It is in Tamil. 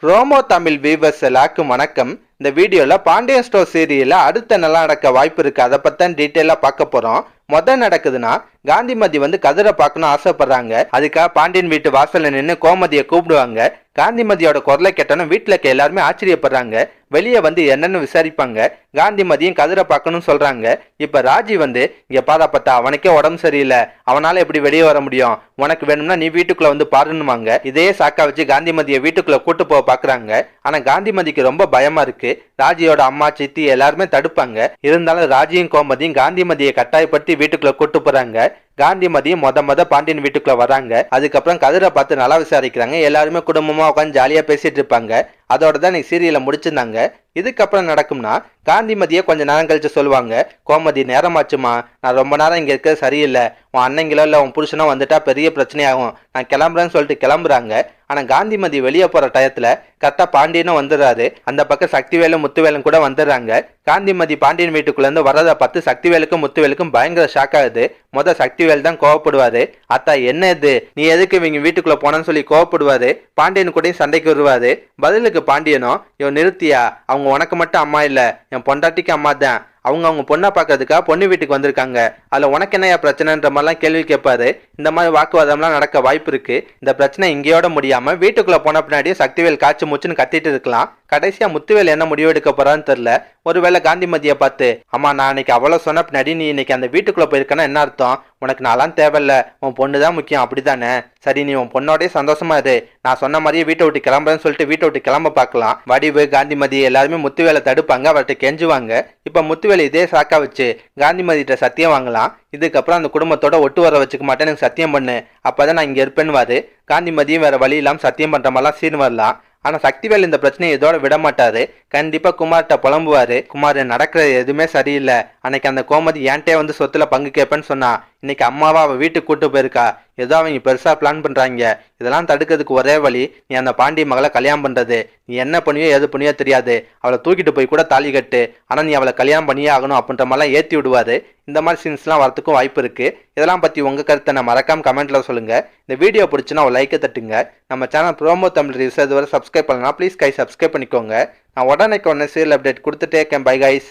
ப்ரோமோ தமிழ் வீவர்ஸ் எல்லாருக்கும் வணக்கம். இந்த வீடியோல பாண்டியன் ஸ்டோர் சீரியல்ல அடுத்த நல்லா நடக்க வாய்ப்பு இருக்கு. அதை பத்தி டீட்டெயிலா பார்க்க போறோம். முதல் நடக்குதுன்னா காந்திமதி கதிரை பார்க்கணும் ஆசைப்படுறாங்க. அதுக்காக பாண்டியன் வீட்டு வாசல்ல நின்று கோமதியை கூப்பிடுவாங்க. காந்திமதியோட குரலை கேட்டனும் வீட்டுல இருக்க எல்லாருமே ஆச்சரியப்படுறாங்க. வெளியே என்னன்னு விசாரிப்பாங்க. காந்திமதியும் கதிரை பார்க்கணும் சொல்றாங்க. இப்ப ராஜி இங்க பார்த்தா அவனுக்கே உடம்பு சரியில்லை, அவனால எப்படி வெளியே வர முடியும், உனக்கு வேணும்னா நீ வீட்டுக்குள்ள பாருன்னுவாங்க. இதையே சாக்கா வச்சு காந்திமதியை வீட்டுக்குள்ள கூட்டு போக பாக்குறாங்க. ஆனா காந்திமதிக்கு ரொம்ப பயமா இருக்கு. ராஜியோட அம்மா சித்தி எல்லாருமே தடுப்பாங்க. இருந்தாலும் ராஜியும் கோமதியும் காந்திமதியை கட்டாயப்படுத்தி வீட்டுக்குள்ள கூட்டு போறாங்க. காந்திமதியும் மொத பாண்டியன் வீட்டுக்குள்ள வராங்க. அதுக்கப்புறம் கதிரை பார்த்து நல்லா விசாரிக்கிறாங்க. எல்லாருமே குடும்பமா உட்காந்து ஜாலியா பேசிட்டு இருப்பாங்க. அதோட தான் நீ சீரியலை முடிச்சிருந்தாங்க. இதுக்கப்புறம் நடக்கும்னா காந்திமதியை கொஞ்ச நேரம் கழிச்சு சொல்லுவாங்க. கோமதி நேரமாச்சுமா, நான் ரொம்ப நேரம் இங்க இருக்க சரியில்லை, உன் அண்ணங்களோ இல்ல உன் புருஷனோ வந்துட்டா பெரிய பிரச்சனையாகும், நான் கிளம்புறேன்னு சொல்லிட்டு கிளம்புறாங்க. ஆனா காந்திமதி வெளியே போற டயத்துல கரெக்டா பாண்டியனும் வந்துடுறாரு. அந்த பக்கம் சக்திவேலும் முத்துவேலும் கூட வந்துடுறாங்க. காந்திமதி பாண்டியன் வீட்டுக்குள்ள இருந்து வர்றதை பார்த்து சக்திவேலுக்கும் முத்துவேலுக்கும் பயங்கர ஷாக் ஆகுது. சக்திவேல் தான் கோவப்படுவாரு. அத்தா என்ன இது, நீ எதுக்கு இவங்க வீட்டுக்குள்ள போனன்னு சொல்லி கோவப்படுவாரு. பாண்டியன் கூட சண்டைக்கு வருவாரு. பதிலுக்கு பாண்டியனும், இவன் நிறுத்தியா, அவங்க உனக்கு மட்டும் அம்மா இல்ல, என் பொண்டாட்டிக்கு அம்மா தான், அவங்க பொண்ணை பார்க்கறதுக்காக பொண்ணு வீட்டுக்கு வந்திருக்காங்க, அதுல உனக்கு என்னையா பிரச்சனைன்ற மாதிரிலாம் கேள்வி கேட்பாரு. இந்த மாதிரி வாக்குவாதம்லாம் நடக்க வாய்ப்பு இருக்கு. இந்த பிரச்சனை இங்கேயோட முடியாம வீட்டுக்குள்ள போன பின்னாடியே சக்திவேல் காய்ச்சி மூச்சுன்னு கத்திட்டு இருக்கலாம். கடைசியா முத்துவேல் என்ன முடிவு எடுக்க போறான்னு தெரியல. ஒருவேளை காந்திமதியை பார்த்து, அம்மா நான் அன்னைக்கு அவ்வளவு சொன்ன பின்னாடி நீ இன்னைக்கு அந்த வீட்டுக்குள்ள போயிருக்கனா என்ன அர்த்தம், உனக்கு நான்லாம் தேவையில்ல, உன் பொண்ணு தான் முக்கியம் அப்படித்தானே, சரி நீ உன் பொண்ணோடய சந்தோஷமா இரு, நான் சொன்ன மாதிரியே வீட்டை விட்டு கிளம்புறேன்னு சொல்லிட்டு வீட்டை விட்டு கிளம்ப பார்க்கலாம். வடிவு காந்திமதி எல்லாருமே முத்துவேலை தடுப்பாங்க, அவர்கிட்ட கெஞ்சுவாங்க. இப்ப முத்துவேல் இதே சாக்கா வச்சு காந்திமதிட்ட சத்தியம் வாங்கலாம். இதுக்கப்புறம் அந்த குடும்பத்தோட ஒட்டு வர வச்சுக்க மாட்டேன், எனக்கு சத்தியம் பண்ணு, அப்பதான் நான் இங்க இருப்பேன்னு. காந்திமதியும் வேற வழி இல்லாம சத்தியம் பண்ற மாதிரிலாம் சீன் வரலாம். ஆனா சக்திவேல் இந்த பிரச்சனையை இதோட விட மாட்டாரு. கண்டிப்பா குமார்கிட்ட புலம்புவாரு. குமார் நடக்கிறது எதுவுமே சரியில்லை, அன்னைக்கு அந்த கோமதி ஏன்ட்டே சொத்துல பங்கு கேட்பேன்னு சொன்னா, இன்னைக்கு அம்மாவா அவ வீட்டுக்கு கூட்டு போயிருக்கா, ஏதோ அவங்க பெருசா பிளான் பண்றாங்க. இதெல்லாம் தடுக்கிறதுக்கு ஒரே வழி நீ அந்த பாண்டிய மகளை கல்யாணம் பண்றது. நீ என்ன பண்ணியோ எது பண்ணியோ தெரியாது, அவளை தூக்கிட்டு போய் கூட தாலி கட்டு, ஆனா நீ அவளை கல்யாணம் பண்ணியே ஆகணும் அப்படின்ற மாதிரிலாம் ஏற்றி விடுவாரு. இந்த மாதிரி சீன்ஸ்லாம் வரத்துக்கும் வாய்ப்பு இருக்கு. இதெல்லாம் பத்தி உங்க கருத்தை நான் மறக்காம கமெண்ட்ல சொல்லுங்க. இந்த வீடியோ பிடிச்சுன்னா ஒரு லைக்கை தட்டுங்க. நம்ம சேனல் ப்ரோமோ தமிழ் ரிவ்யூஸ் இதுவரை சப்ஸ்கிரைப் பண்ணலாம், ப்ளீஸ் சப்ஸ்கிரைப் பண்ணிக்கோங்க. நான் உடனே சீரியல் அப்டேட் கொடுத்துட்டே இருக்கேன். Bye guys.